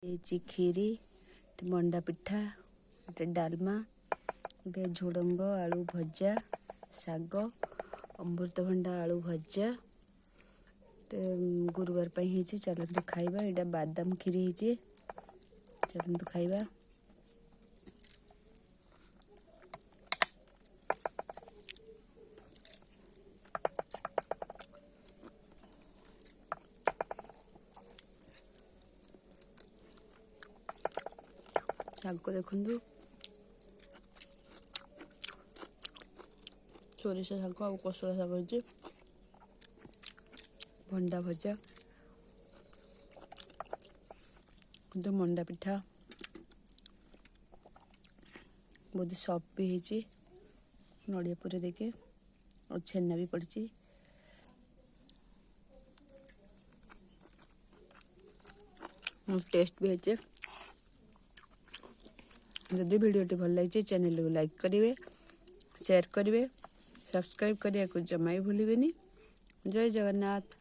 ये खीरी मंडा पिठा गोटे डालमा गोटे झुडंग आलू भजा शाग अमृतभंडा आलू भजा गुरुवार पर चलतु खाइबा। यहाँ बादाम खीरी है चलतु खाइबा। शाग को देखु सोरिष शाग आ कोसला शाग हो भंडा भजा तो मंडा पिठा बहुत सॉफ्ट भी है नड़िया पूरे देके और छेना भी पड़ी टेस्ट भी है। जदि वीडियो भल लगी चैनल को लाइक करेंगे शेयर करेंगे सब्सक्राइब करने को जमा ही भूलिए। जय जगन्नाथ।